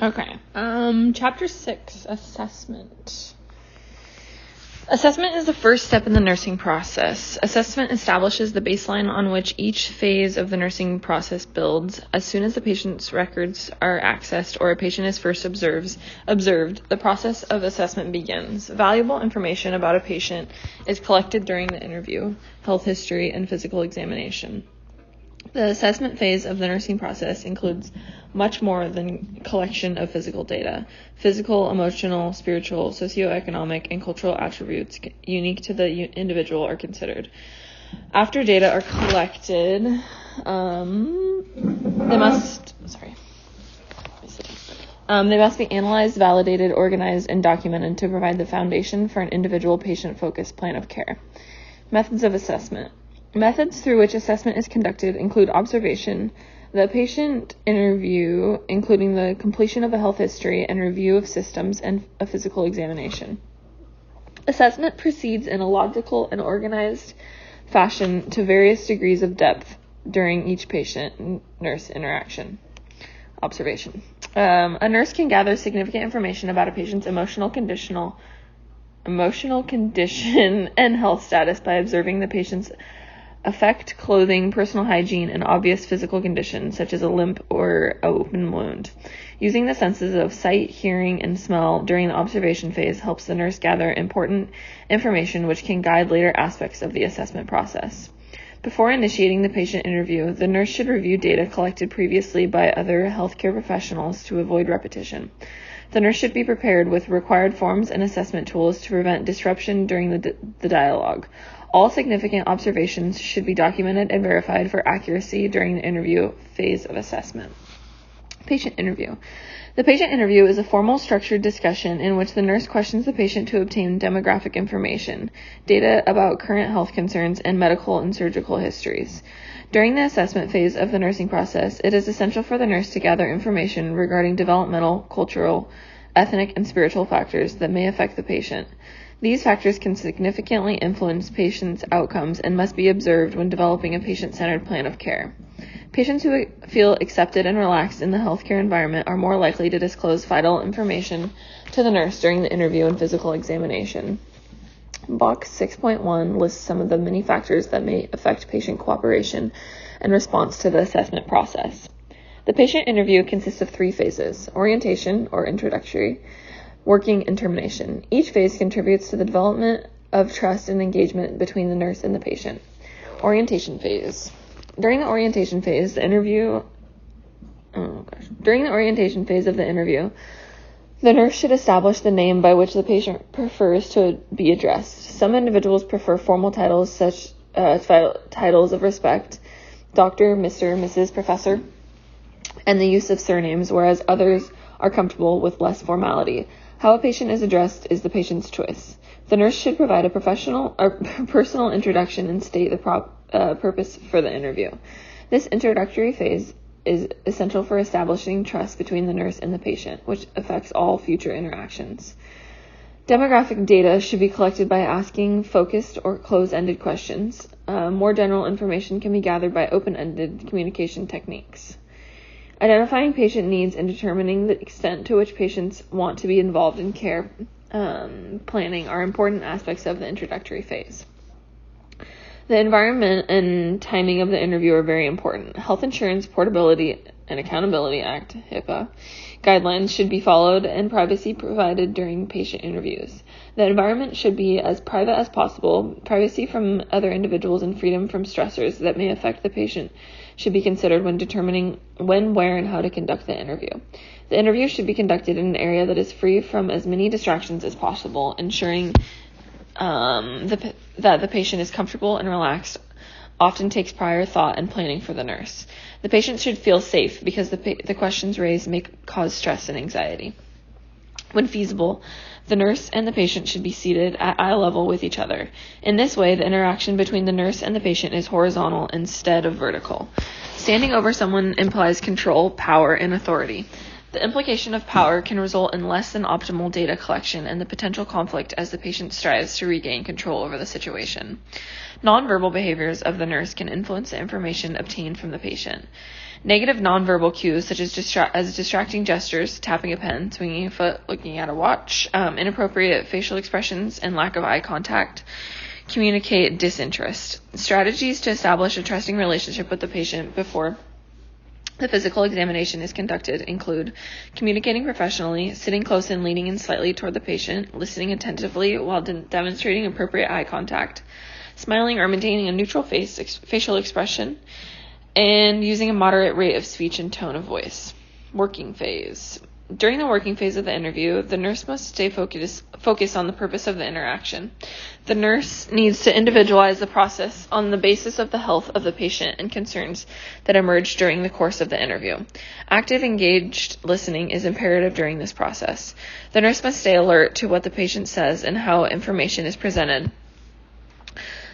Okay. Chapter 6, assessment. Assessment is the first step in the nursing process. Assessment establishes the baseline on which each phase of the nursing process builds. As soon as the patient's records are accessed or a patient is first observed, the process of assessment begins. Valuable information about a patient is collected during the interview, health history, and physical examination. The assessment phase of the nursing process includes much more than collection of physical data. Physical, emotional, spiritual, socioeconomic, and cultural attributes unique to the individual are considered. After data are collected, they must be analyzed, validated, organized, and documented to provide the foundation for an individual patient-focused plan of care. Methods of assessment. Methods through which assessment is conducted include observation, the patient interview, including the completion of a health history and review of systems, and a physical examination. Assessment proceeds in a logical and organized fashion to various degrees of depth during each patient-nurse interaction. Observation. A nurse can gather significant information about a patient's emotional condition and health status by observing the patient's affect, clothing, personal hygiene, and obvious physical conditions, such as a limp or an open wound. Using the senses of sight, hearing, and smell during the observation phase helps the nurse gather important information which can guide later aspects of the assessment process. Before initiating the patient interview, the nurse should review data collected previously by other healthcare professionals to avoid repetition. The nurse should be prepared with required forms and assessment tools to prevent disruption during the dialogue. All significant observations should be documented and verified for accuracy during the interview phase of assessment. Patient interview. The patient interview is a formal, structured discussion in which the nurse questions the patient to obtain demographic information, data about current health concerns, and medical and surgical histories. During the assessment phase of the nursing process, it is essential for the nurse to gather information regarding developmental, cultural, ethnic, and spiritual factors that may affect the patient. These factors can significantly influence patients' outcomes and must be observed when developing a patient-centered plan of care. Patients who feel accepted and relaxed in the healthcare environment are more likely to disclose vital information to the nurse during the interview and physical examination. Box 6.1 lists some of the many factors that may affect patient cooperation and response to the assessment process. The patient interview consists of 3 phases: orientation, or introductory, working, and termination. Each phase contributes to the development of trust and engagement between the nurse and the patient. Orientation phase. During the orientation phase of the interview, the nurse should establish the name by which the patient prefers to be addressed. Some individuals prefer formal titles such as titles of respect, Dr., Mr., Mrs., Professor, and the use of surnames, whereas others are comfortable with less formality. How a patient is addressed is the patient's choice. The nurse should provide a professional or personal introduction and state the purpose for the interview. This introductory phase is essential for establishing trust between the nurse and the patient, which affects all future interactions. Demographic data should be collected by asking focused or closed-ended questions. More general information can be gathered by open-ended communication techniques. Identifying patient needs and determining the extent to which patients want to be involved in care planning are important aspects of the introductory phase. The environment and timing of the interview are very important. Health Insurance Portability and Accountability Act, HIPAA, guidelines should be followed and privacy provided during patient interviews. The environment should be as private as possible. Privacy from other individuals and freedom from stressors that may affect the patient should be considered when determining when, where, and how to conduct the interview. The interview should be conducted in an area that is free from as many distractions as possible, ensuring that the patient is comfortable and relaxed often takes prior thought and planning for the nurse. The patient should feel safe because the questions raised may cause stress and anxiety. When feasible, the nurse and the patient should be seated at eye level with each other. In this way, the interaction between the nurse and the patient is horizontal instead of vertical. Standing over someone implies control, power, and authority. The implication of power can result in less than optimal data collection and the potential conflict as the patient strives to regain control over the situation. Nonverbal behaviors of the nurse can influence the information obtained from the patient. Negative nonverbal cues, such as distracting gestures, tapping a pen, swinging a foot, looking at a watch, inappropriate facial expressions, and lack of eye contact, communicate disinterest. Strategies to establish a trusting relationship with the patient before the physical examination is conducted include communicating professionally, sitting close and leaning in slightly toward the patient, listening attentively while demonstrating appropriate eye contact, smiling or maintaining a neutral facial expression, and using a moderate rate of speech and tone of voice. Working phase. During the working phase of the interview, the nurse must stay focused on the purpose of the interaction. The nurse needs to individualize the process on the basis of the health of the patient and concerns that emerge during the course of the interview. Active, engaged listening is imperative during this process. The nurse must stay alert to what the patient says and how information is presented.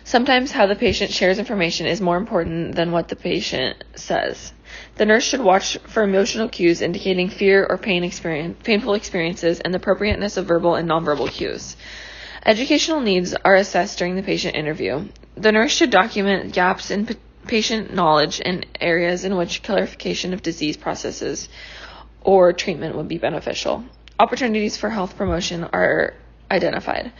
Sometimes how the patient shares information is more important than what the patient says. The nurse should watch for emotional cues indicating fear or painful experiences and the appropriateness of verbal and nonverbal cues. Educational needs are assessed during the patient interview. The nurse should document gaps in patient knowledge and areas in which clarification of disease processes or treatment would be beneficial. Opportunities for health promotion are identified.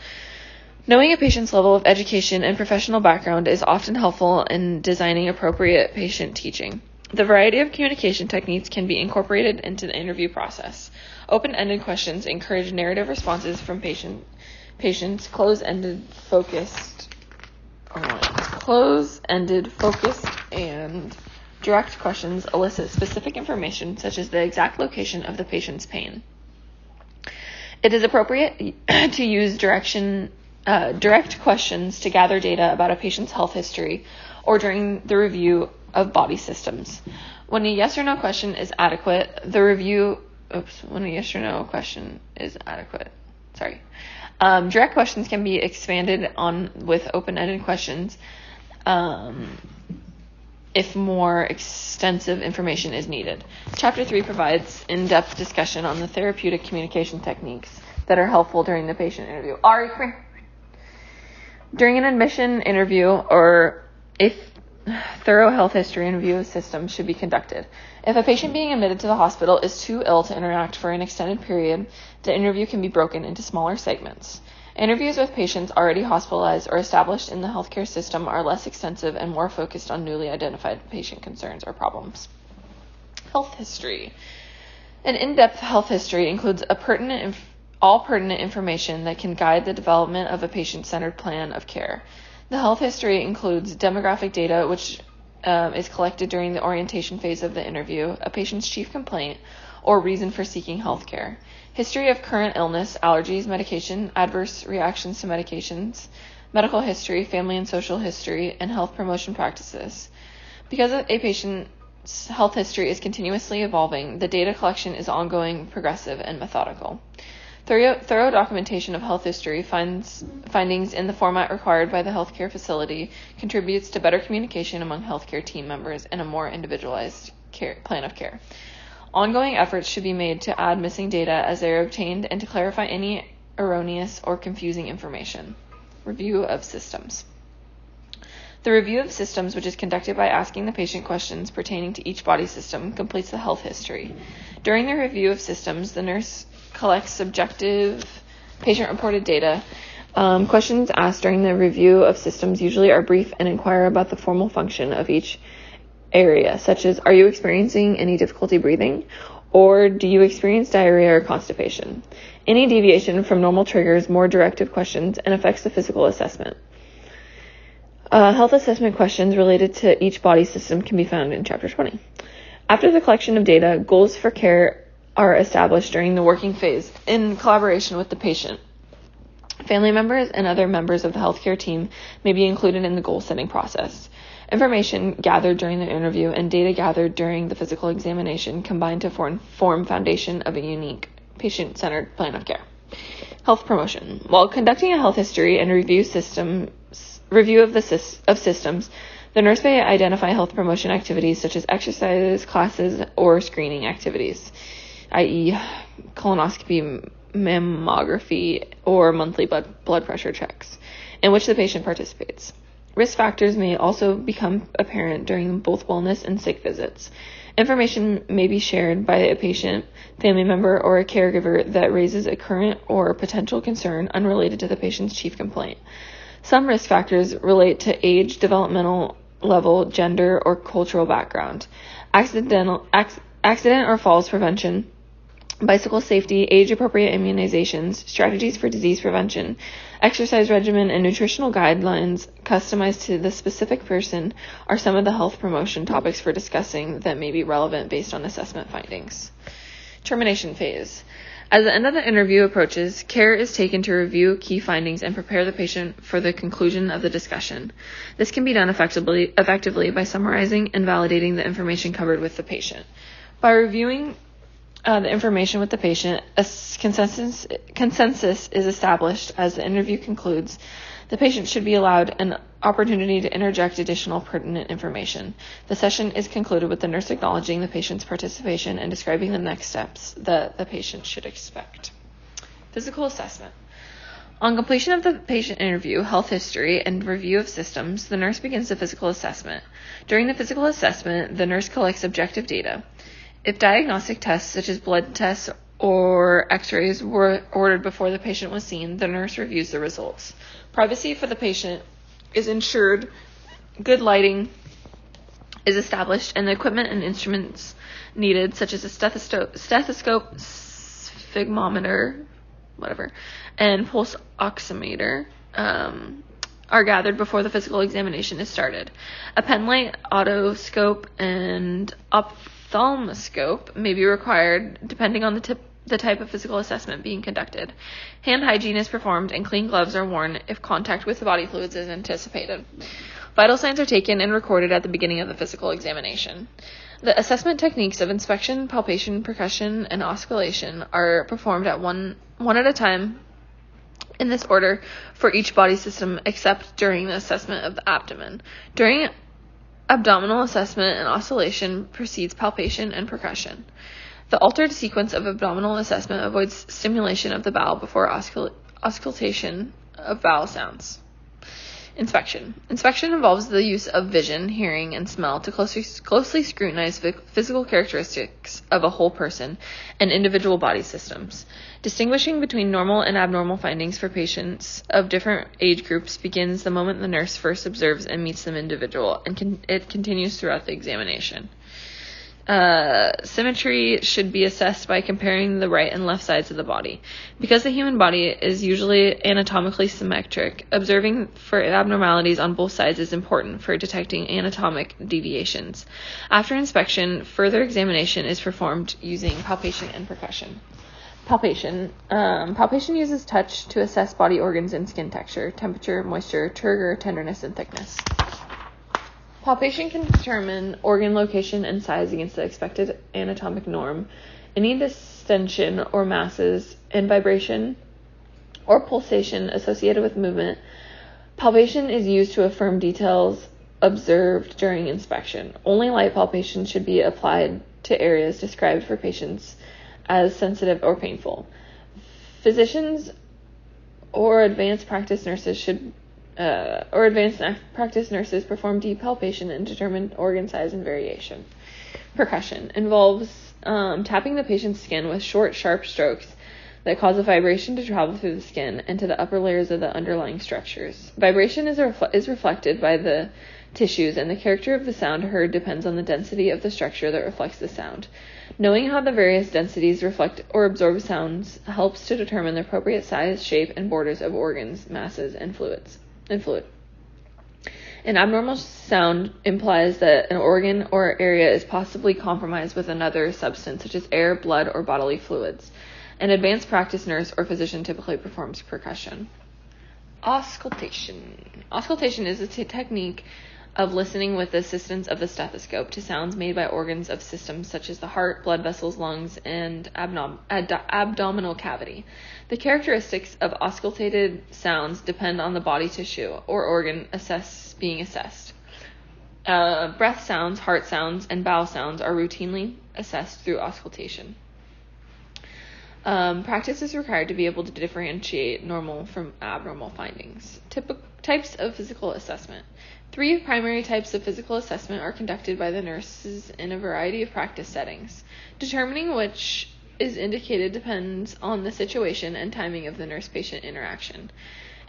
Knowing a patient's level of education and professional background is often helpful in designing appropriate patient teaching. The variety of communication techniques can be incorporated into the interview process. Open-ended questions encourage narrative responses from patients. Close-ended, focused, and direct questions elicit specific information such as the exact location of the patient's pain. It is appropriate to use direct questions to gather data about a patient's health history or during the review of body systems. When a yes or no question is adequate, direct questions can be expanded on with open-ended questions if more extensive information is needed. Chapter 3 provides in-depth discussion on the therapeutic communication techniques that are helpful during the patient interview. During an admission interview or a thorough health history and review of systems should be conducted. If a patient being admitted to the hospital is too ill to interact for an extended period, the interview can be broken into smaller segments. Interviews with patients already hospitalized or established in the healthcare system are less extensive and more focused on newly identified patient concerns or problems. Health history. An in-depth health history includes all pertinent information that can guide the development of a patient-centered plan of care. The health history includes demographic data, which is collected during the orientation phase of the interview, a patient's chief complaint, or reason for seeking health care, history of current illness, allergies, medication, adverse reactions to medications, medical history, family and social history, and health promotion practices. Because a patient's health history is continuously evolving, the data collection is ongoing, progressive, and methodical. Thorough documentation of health history findings in the format required by the healthcare facility contributes to better communication among healthcare team members and a more individualized plan of care. Ongoing efforts should be made to add missing data as they are obtained and to clarify any erroneous or confusing information. Review of systems. The review of systems, which is conducted by asking the patient questions pertaining to each body system, completes the health history. During the review of systems, the nurse collects subjective patient-reported data. Questions asked during the review of systems usually are brief and inquire about the formal function of each area, such as, are you experiencing any difficulty breathing? Or do you experience diarrhea or constipation? Any deviation from normal triggers more directive questions and affects the physical assessment. Health assessment questions related to each body system can be found in Chapter 20. After the collection of data, goals for care are established during the working phase in collaboration with the patient. Family members and other members of the healthcare team may be included in the goal-setting process. Information gathered during the interview and data gathered during the physical examination combine to form foundation of a unique patient-centered plan of care. Health promotion. While conducting a health history and review of systems, the nurse may identify health promotion activities such as exercises, classes, or screening activities, i.e. colonoscopy, mammography, or monthly blood pressure checks, in which the patient participates. Risk factors may also become apparent during both wellness and sick visits. Information may be shared by a patient, family member, or a caregiver that raises a current or potential concern unrelated to the patient's chief complaint. Some risk factors relate to age, developmental level, gender, or cultural background. Accident or falls prevention, bicycle safety, age-appropriate immunizations, strategies for disease prevention, exercise regimen, and nutritional guidelines customized to the specific person are some of the health promotion topics for discussing that may be relevant based on assessment findings. Termination phase. As the end of the interview approaches, care is taken to review key findings and prepare the patient for the conclusion of the discussion. This can be done effectively by summarizing and validating the information covered with the patient. By reviewing the information with the patient, a consensus is established as the interview concludes. The patient should be allowed an opportunity to interject additional pertinent information. The session is concluded with the nurse acknowledging the patient's participation and describing the next steps that the patient should expect. Physical assessment. On completion of the patient interview, health history, and review of systems, the nurse begins the physical assessment. During the physical assessment, the nurse collects objective data. If diagnostic tests such as blood tests or x-rays were ordered before the patient was seen, the nurse reviews the results. Privacy for the patient is ensured, good lighting is established, and the equipment and instruments needed, such as a stethoscope, sphygmometer, and pulse oximeter, are gathered before the physical examination is started. A pen light, otoscope, and ophthalmoscope may be required depending on the type of physical assessment being conducted. Hand hygiene is performed and clean gloves are worn if contact with body fluids is anticipated. Vital signs are taken and recorded at the beginning of the physical examination. The assessment techniques of inspection, palpation, percussion, and auscultation are performed at one at a time in this order for each body system except during the assessment of the abdomen. During abdominal assessment and oscillation precedes palpation and percussion. The altered sequence of abdominal assessment avoids stimulation of the bowel before auscultation of vowel sounds. Inspection. Inspection involves the use of vision, hearing, and smell to closely scrutinize physical characteristics of a whole person and individual body systems. Distinguishing between normal and abnormal findings for patients of different age groups begins the moment the nurse first observes and meets them individual, and it continues throughout the examination. Symmetry should be assessed by comparing the right and left sides of the body. Because the human body is usually anatomically symmetric, observing for abnormalities on both sides is important for detecting anatomic deviations. After inspection, further examination is performed using palpation and percussion. Palpation. Palpation uses touch to assess body organs and skin texture, temperature, moisture, turgor, tenderness, and thickness. Palpation can determine organ location and size against the expected anatomic norm. Any distension or masses and vibration or pulsation associated with movement. Palpation is used to affirm details observed during inspection. Only light palpation should be applied to areas described for patients as sensitive or painful. Physicians or advanced practice nurses perform deep palpation and determine organ size and variation. Percussion involves tapping the patient's skin with short, sharp strokes that cause a vibration to travel through the skin and to the upper layers of the underlying structures. Vibration is reflected by the tissues, and the character of the sound heard depends on the density of the structure that reflects the sound. Knowing how the various densities reflect or absorb sounds helps to determine the appropriate size, shape, and borders of organs, masses, and fluid. An abnormal sound implies that an organ or area is possibly compromised with another substance, such as air, blood, or bodily fluids. An advanced practice nurse or physician typically performs percussion. Auscultation. Auscultation is a technique of listening with the assistance of the stethoscope to sounds made by organs of systems such as the heart, blood vessels, lungs, and abdominal cavity. The characteristics of auscultated sounds depend on the body tissue or organ being assessed. Breath sounds, heart sounds, and bowel sounds are routinely assessed through auscultation. Practice is required to be able to differentiate normal from abnormal findings. Types of physical assessment. 3 primary types of physical assessment are conducted by the nurses in a variety of practice settings. Determining which is indicated depends on the situation and timing of the nurse-patient interaction.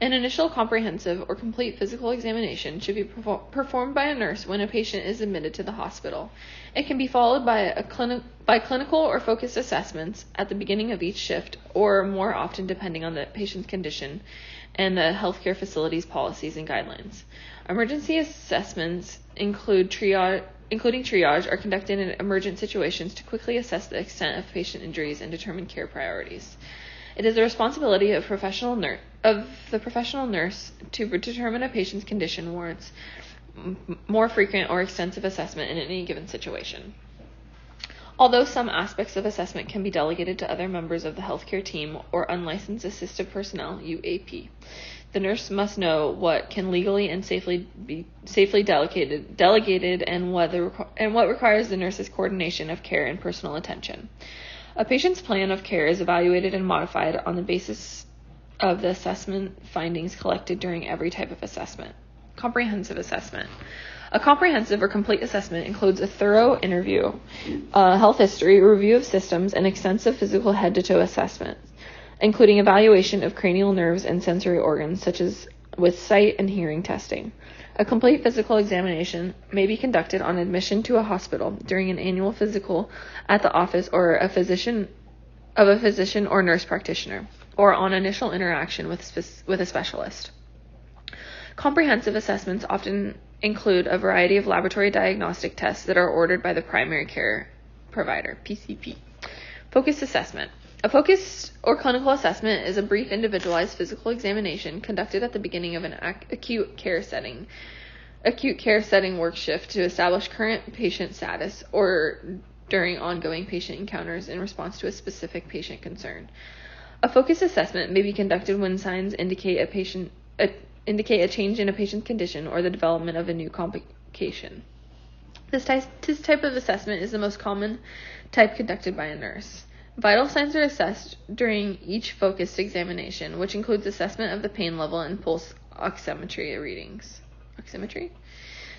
An initial comprehensive or complete physical examination should be performed by a nurse when a patient is admitted to the hospital. It can be followed by clinical or focused assessments at the beginning of each shift, or more often depending on the patient's condition and the healthcare facility's policies and guidelines. Emergency assessments including triage, are conducted in emergent situations to quickly assess the extent of patient injuries and determine care priorities. It is the responsibility of the professional nurse to determine a patient's condition warrants more frequent or extensive assessment in any given situation. Although some aspects of assessment can be delegated to other members of the healthcare team or unlicensed assistive personnel, UAP, the nurse must know what can legally and safely be delegated and what requires the nurse's coordination of care and personal attention. A patient's plan of care is evaluated and modified on the basis of the assessment findings collected during every type of assessment. Comprehensive assessment. A comprehensive or complete assessment includes a thorough interview, health history, review of systems, and extensive physical head-to-toe assessment, including evaluation of cranial nerves and sensory organs, such as with sight and hearing testing. A complete physical examination may be conducted on admission to a hospital during an annual physical at the office or a physician or nurse practitioner, or on initial interaction with a specialist. Comprehensive assessments often include a variety of laboratory diagnostic tests that are ordered by the primary care provider, PCP. Focused assessment. A focused or clinical assessment is a brief individualized physical examination conducted at the beginning of an acute care setting work shift to establish current patient status or during ongoing patient encounters in response to a specific patient concern. A focused assessment may be conducted when signs indicate a change in a patient's condition or the development of a new complication. This type of assessment is the most common type conducted by a nurse. Vital signs are assessed during each focused examination, which includes assessment of the pain level and pulse oximetry readings.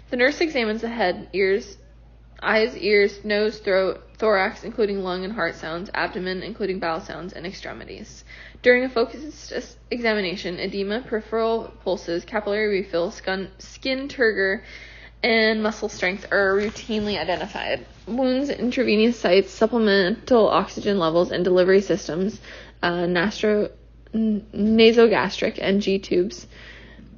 The nurse examines the head, eyes, ears, nose, throat, thorax, including lung and heart sounds, abdomen, including bowel sounds, and extremities. During a focused examination, edema, peripheral pulses, capillary refill, skin turgor, and muscle strength are routinely identified. Wounds, intravenous sites, supplemental oxygen levels, and delivery systems, nasogastric and G tubes,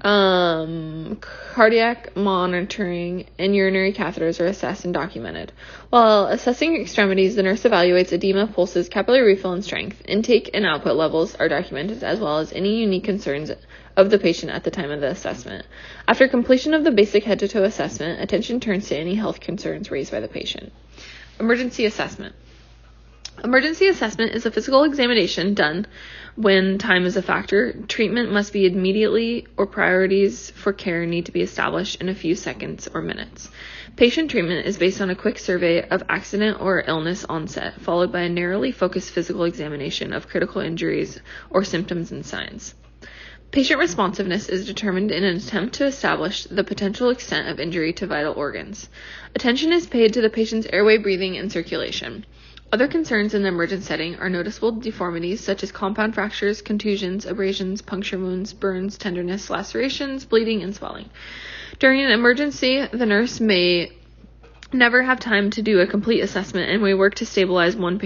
cardiac monitoring, and urinary catheters are assessed and documented. While assessing extremities, the nurse evaluates edema, pulses, capillary refill, and strength. Intake and output levels are documented, as well as any unique concerns of the patient at the time of the assessment. After completion of the basic head-to-toe assessment, attention turns to any health concerns raised by the patient. Emergency assessment. Emergency assessment is a physical examination done when time is a factor. Treatment must be immediately, or priorities for care need to be established in a few seconds or minutes. Patient treatment is based on a quick survey of accident or illness onset, followed by a narrowly focused physical examination of critical injuries or symptoms and signs. Patient responsiveness is determined in an attempt to establish the potential extent of injury to vital organs. Attention is paid to the patient's airway, breathing, and circulation. Other concerns in the emergent setting are noticeable deformities such as compound fractures, contusions, abrasions, puncture wounds, burns, tenderness, lacerations, bleeding, and swelling. During an emergency, the nurse may never have time to do a complete assessment and may work to stabilize one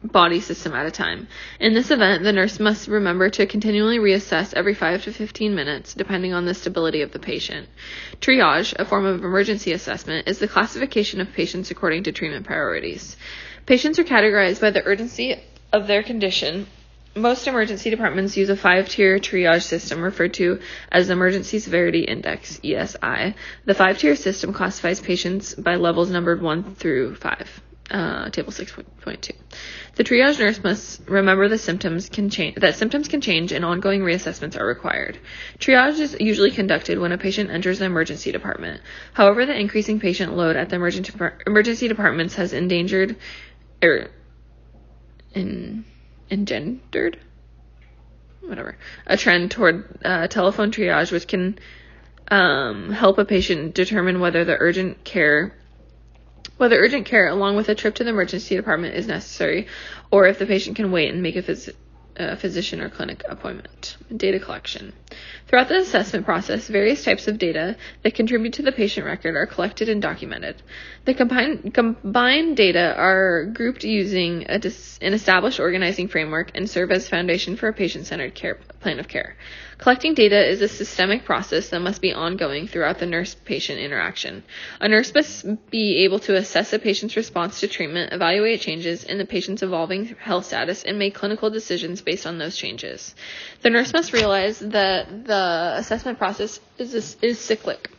body system at a time. In this event, the nurse must remember to continually reassess every 5 to 15 minutes, depending on the stability of the patient. Triage, a form of emergency assessment, is the classification of patients according to treatment priorities. Patients are categorized by the urgency of their condition. Most emergency departments use a 5-tier triage system referred to as the Emergency Severity Index, ESI. The 5-tier system classifies patients by levels numbered 1 through 5. Table 6.2. The triage nurse must remember that symptoms can change and ongoing reassessments are required. Triage is usually conducted when a patient enters the emergency department. However, the increasing patient load at the emergency departments has engendered a trend toward telephone triage, which can help a patient determine whether urgent care along with a trip to the emergency department is necessary, or if the patient can wait and make a physician or clinic appointment. Data collection. Throughout the assessment process, various types of data that contribute to the patient record are collected and documented. The combined data are grouped using an established organizing framework and serve as foundation for a patient-centered plan of care. Collecting data is a systemic process that must be ongoing throughout the nurse-patient interaction. A nurse must be able to assess a patient's response to treatment, evaluate changes in the patient's evolving health status, and make clinical decisions based on those changes. The nurse must realize that the assessment process is cyclic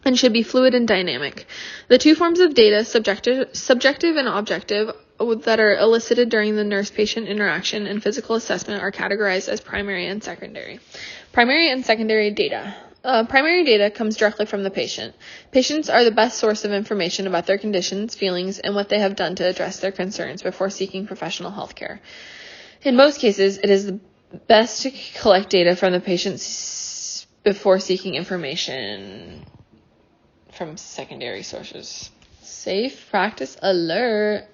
and should be fluid and dynamic. The two forms of data, subjective and objective, that are elicited during the nurse-patient interaction and physical assessment are categorized as primary and secondary. Primary and secondary data. Primary data comes directly from the patient. Patients are the best source of information about their conditions, feelings, and what they have done to address their concerns before seeking professional health care. In most cases, it is best to collect data from the patients before seeking information from secondary sources. Safe practice alert.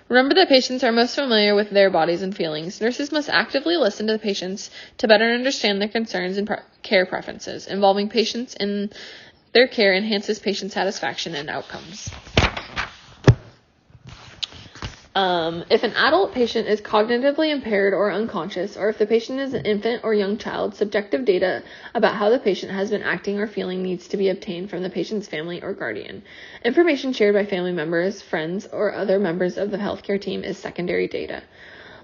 Remember that patients are most familiar with their bodies and feelings. Nurses must actively listen to the patients to better understand their concerns and care preferences. Involving patients in their care enhances patient satisfaction and outcomes. If an adult patient is cognitively impaired or unconscious, or if the patient is an infant or young child, subjective data about how the patient has been acting or feeling needs to be obtained from the patient's family or guardian. Information shared by family members, friends, or other members of the healthcare team is secondary data.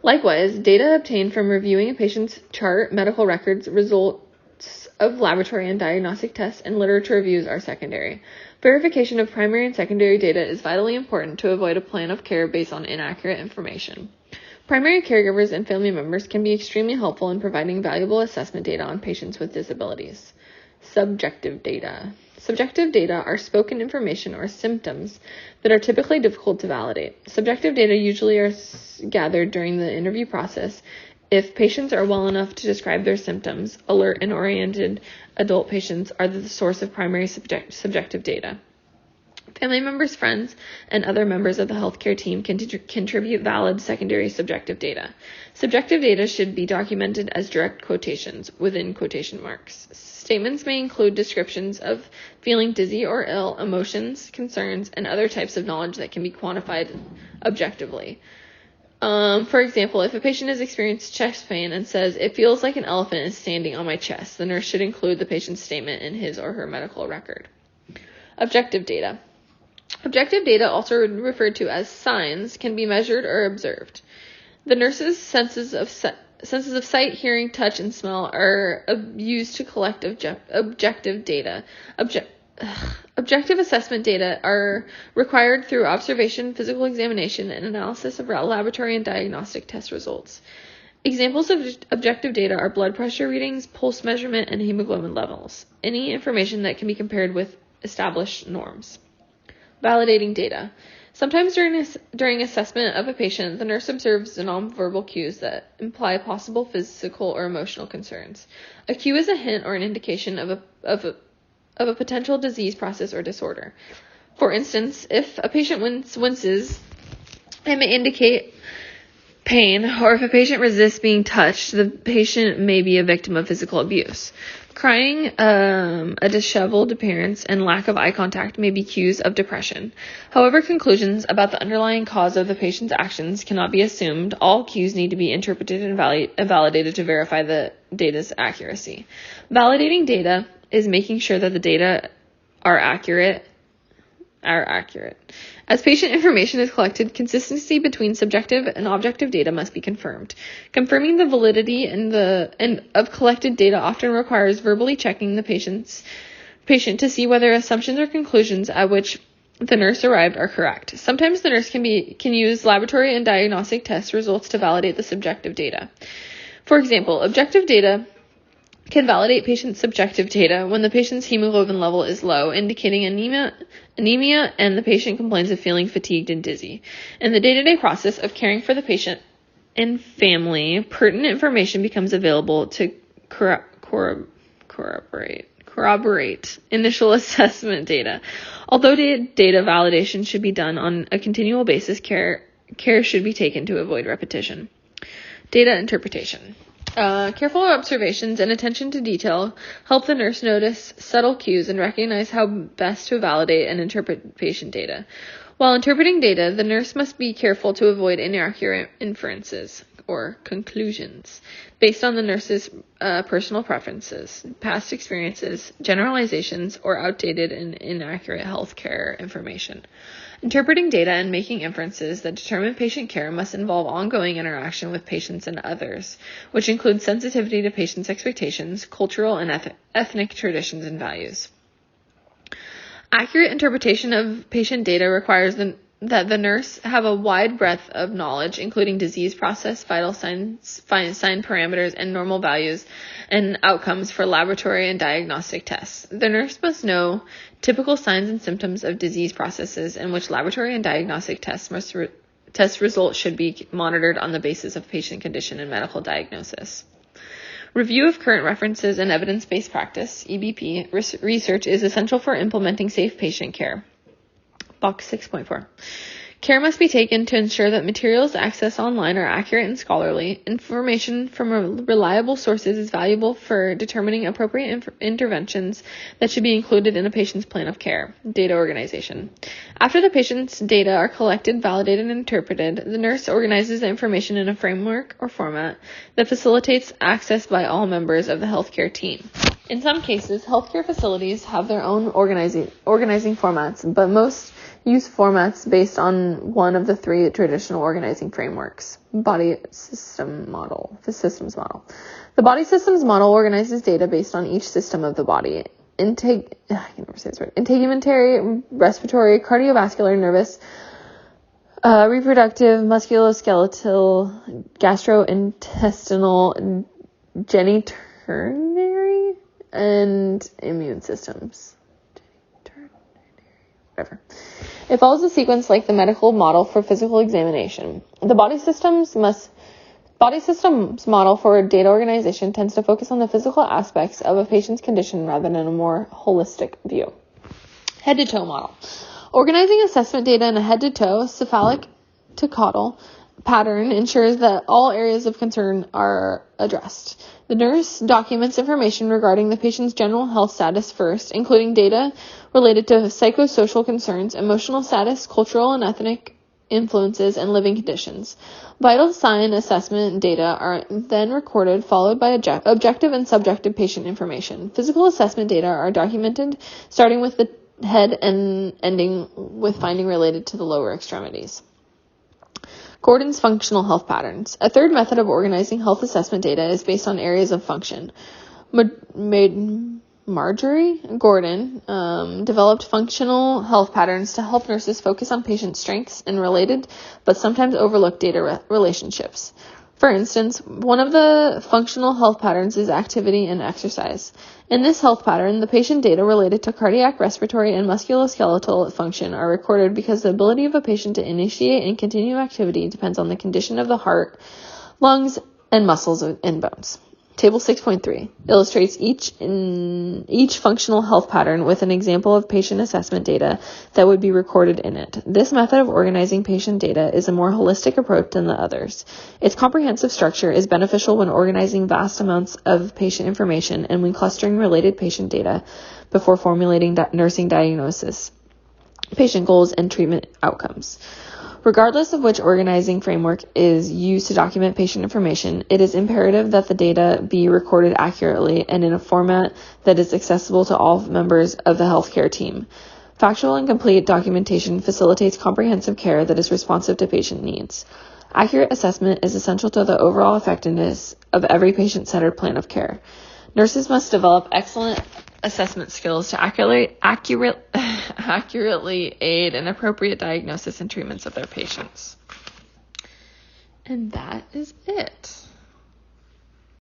Likewise, data obtained from reviewing a patient's chart, medical records, results of laboratory and diagnostic tests, and literature reviews are secondary. Verification of primary and secondary data is vitally important to avoid a plan of care based on inaccurate information. Primary caregivers and family members can be extremely helpful in providing valuable assessment data on patients with disabilities. Subjective data. Subjective data are spoken information or symptoms that are typically difficult to validate. Subjective data usually are gathered during the interview process. If patients are well enough to describe their symptoms, alert and oriented adult patients are the source of primary subjective data. Family members, friends, and other members of the healthcare team can contribute valid secondary subjective data. Subjective data should be documented as direct quotations within quotation marks. Statements may include descriptions of feeling dizzy or ill, emotions, concerns, and other types of knowledge that can be quantified objectively. For example, if a patient has experienced chest pain and says, "It feels like an elephant is standing on my chest," the nurse should include the patient's statement in his or her medical record. Objective data. Objective data, also referred to as signs, can be measured or observed. The nurse's senses of sight, hearing, touch, and smell are used to collect objective data. Objective assessment data are required through observation, physical examination, and analysis of laboratory and diagnostic test results. Examples of objective data are blood pressure readings, pulse measurement, and hemoglobin levels. Any information that can be compared with established norms. Validating data. Sometimes during assessment of a patient, the nurse observes the nonverbal cues that imply possible physical or emotional concerns. A cue is a hint or an indication of a potential disease process or disorder. For instance, if a patient winces, it may indicate pain, or if a patient resists being touched, the patient may be a victim of physical abuse. Crying, a disheveled appearance, and lack of eye contact may be cues of depression. However, conclusions about the underlying cause of the patient's actions cannot be assumed. All cues need to be interpreted and validated to verify the data's accuracy. Validating data is making sure that the data are accurate. As patient information is collected, consistency between subjective and objective data must be confirmed. Confirming the validity of collected data often requires verbally checking the patient to see whether assumptions or conclusions at which the nurse arrived are correct. Sometimes the nurse can use laboratory and diagnostic test results to validate the subjective data. For example, objective data can validate patient subjective data when the patient's hemoglobin level is low, indicating anemia, and the patient complains of feeling fatigued and dizzy. In the day-to-day process of caring for the patient, and family, pertinent information becomes available to corroborate initial assessment data. Although data validation should be done on a continual basis, care should be taken to avoid repetition. Data interpretation. Careful observations and attention to detail help the nurse notice subtle cues and recognize how best to validate and interpret patient data. While interpreting data, the nurse must be careful to avoid inaccurate inferences or conclusions based on the nurse's personal preferences, past experiences, generalizations, or outdated and inaccurate healthcare information. Interpreting data and making inferences that determine patient care must involve ongoing interaction with patients and others, which includes sensitivity to patients' expectations, cultural and ethnic traditions and values. Accurate interpretation of patient data requires that the nurse have a wide breadth of knowledge, including disease process, vital signs, sign parameters, and normal values and outcomes for laboratory and diagnostic tests. The nurse must know typical signs and symptoms of disease processes in which laboratory and diagnostic test results should be monitored on the basis of patient condition and medical diagnosis. Review of current references and evidence-based practice, EBP, research is essential for implementing safe patient care. Box 6.4. Care must be taken to ensure that materials accessed online are accurate and scholarly. Information from reliable sources is valuable for determining appropriate interventions that should be included in a patient's plan of care. Data organization. After the patient's data are collected, validated, and interpreted, the nurse organizes the information in a framework or format that facilitates access by all members of the healthcare team. In some cases, healthcare facilities have their own organizing formats, but most use formats based on one of the three traditional organizing frameworks. Body systems model. The body systems model organizes data based on each system of the body. Integumentary, respiratory, cardiovascular, nervous, reproductive, musculoskeletal, gastrointestinal, genitourinary, and immune systems. Whatever. It follows a sequence like the medical model for physical examination. The body systems model for data organization tends to focus on the physical aspects of a patient's condition rather than a more holistic view. Head-to-toe model. Organizing assessment data in a head-to-toe, cephalic to caudal pattern ensures that all areas of concern are addressed. The nurse documents information regarding the patient's general health status first, including data related to psychosocial concerns, emotional status, cultural and ethnic influences, and living conditions. Vital sign assessment data are then recorded, followed by objective and subjective patient information. Physical assessment data are documented, starting with the head and ending with finding related to the lower extremities. Gordon's functional health patterns. A third method of organizing health assessment data is based on areas of function. Marjorie Gordon developed functional health patterns to help nurses focus on patient strengths and related but sometimes overlooked data relationships. For instance, one of the functional health patterns is activity and exercise. In this health pattern, the patient data related to cardiac, respiratory, and musculoskeletal function are recorded because the ability of a patient to initiate and continue activity depends on the condition of the heart, lungs, and muscles and bones. Table 6.3 illustrates each functional health pattern with an example of patient assessment data that would be recorded in it. This method of organizing patient data is a more holistic approach than the others. Its comprehensive structure is beneficial when organizing vast amounts of patient information and when clustering related patient data before formulating nursing diagnosis, patient goals, and treatment outcomes. Regardless of which organizing framework is used to document patient information, it is imperative that the data be recorded accurately and in a format that is accessible to all members of the healthcare team. Factual and complete documentation facilitates comprehensive care that is responsive to patient needs. Accurate assessment is essential to the overall effectiveness of every patient-centered plan of care. Nurses must develop excellent assessment skills to accurately aid in appropriate diagnosis and treatments of their patients. And that is it.